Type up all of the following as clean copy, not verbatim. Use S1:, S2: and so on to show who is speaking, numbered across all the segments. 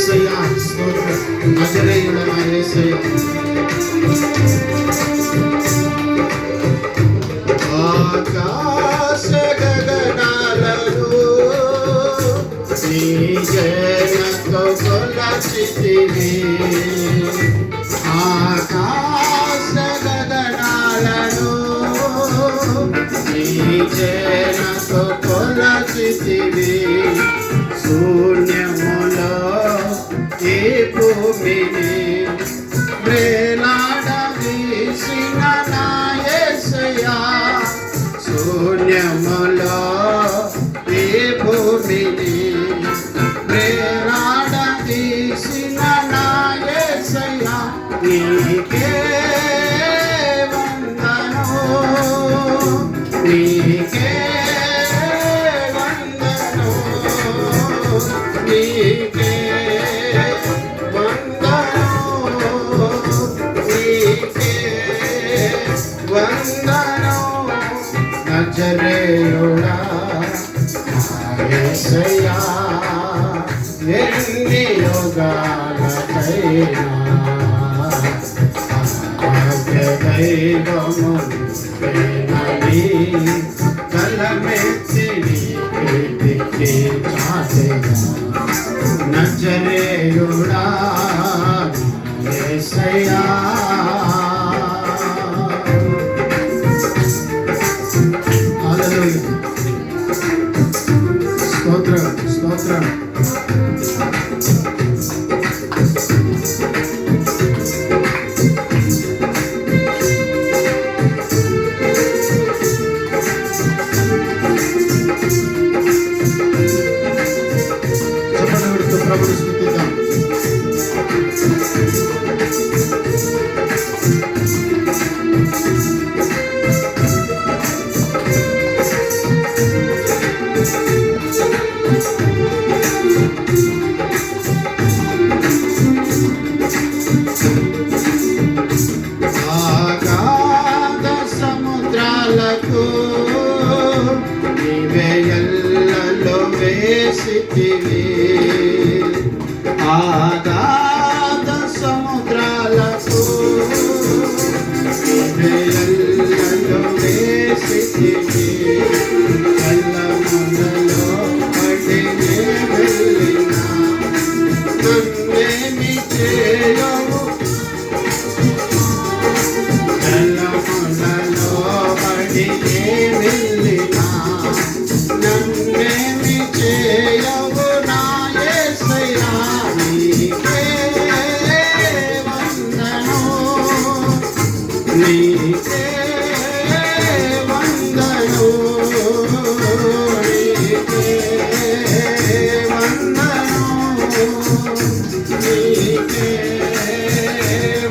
S1: యేసయ్యా స్తోత్రం. నజరేయుడైన యేసయ్యా ఆకాశ గగనాలను నీ జయతో కొలచితివి. ఆకాశ గగనాలను నీ జయతో కొలచితివి. శూన్యములో ఈ భూమిని వేలాడదీసిన నా యేసయ్యా శూన్యములో ఈ భూమిని వేలాడదీసిన నా యేసయ్యా నీకే వందనం నీకే నీకే వందనం నీకే వందనం నజరేయుడా యేసయ్యా ఎన్ని యుగాలకైనా దైవము ప్రేమని కలమెత్తి నీకి చాటెగా నజరేయుడా యేసయ్యా హల్లెలూయా స్తోత్రం స్తోత్రం ప్రభుని స్తుతిద్దాం. ఆగాధ సముద్రాలకు నీవే ఎల్లలో వేసితివి. ఆగాధ సముద్రాలకు నీవే ఎల్లలో వేసితివి. కళ్ళములలో పడినే వెళ్ళినా నన్నేమి చేయవు కళ్ళములలో పడినే వెళ్ళినా నన్నేమి చేయవు నా యేసయ్యా నీకే వందనం నీకే వందనం నీకే వందనం నీకే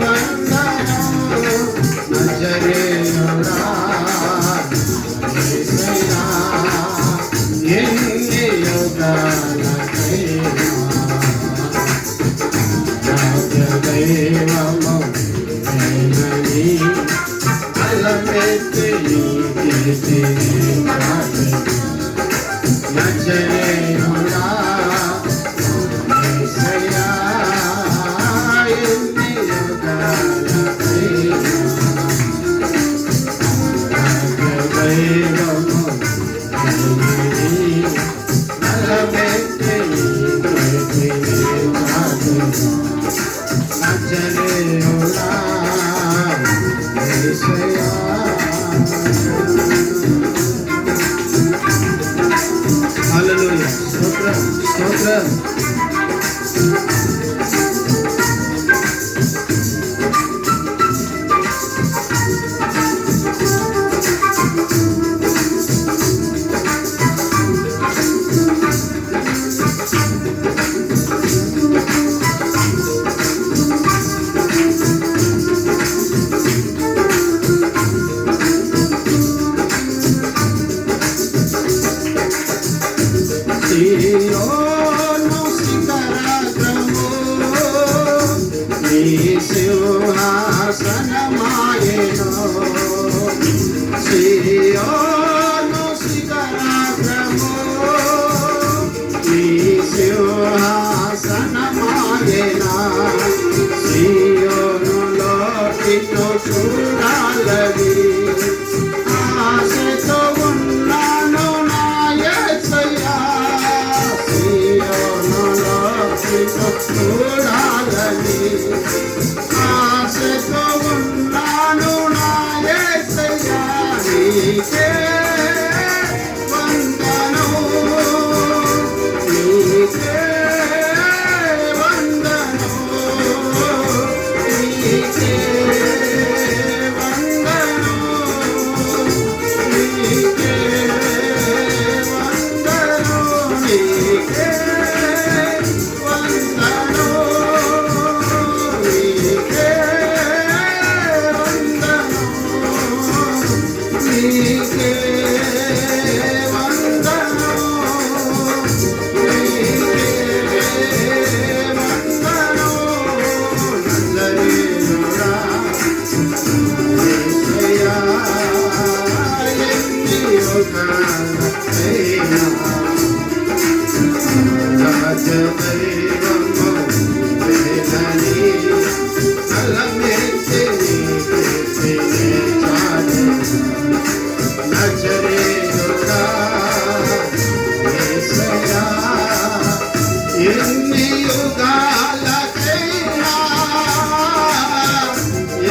S1: వందనం నజరేయుడా యేసయ్యా ఎన్ని యుగాలకైనా దైవము ప్రేమని కలమెత్తి నీకి నజరేయుడా యేసయ్యా ఎన్ని యుగాలకైనా దైవము ప్రేమని కలమెత్తి నీకి నజరేయుడా యేసయ్యా హల్లెలూయా స్తోత్రం స్తోత్రం సియోను శిఖరాగ్రము నీ సింహాసనమాయెను. సియోను శిఖరాగ్రము నీ సింహాసనమాయెను. నీకే వందనం నీకే వందనం నీకే ఎన్ని యుగాలకైనా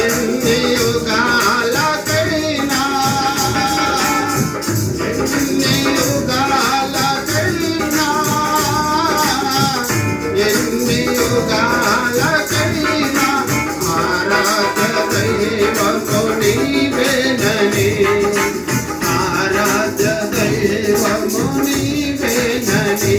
S1: ఎన్ని యుగాలకైనా ఎన్ని యుగాలకైనా ఎన్ని యుగాలకైనా ఆరాధ్య దైవము నీవేనని ఆరాధ్య దైవము నీవేనని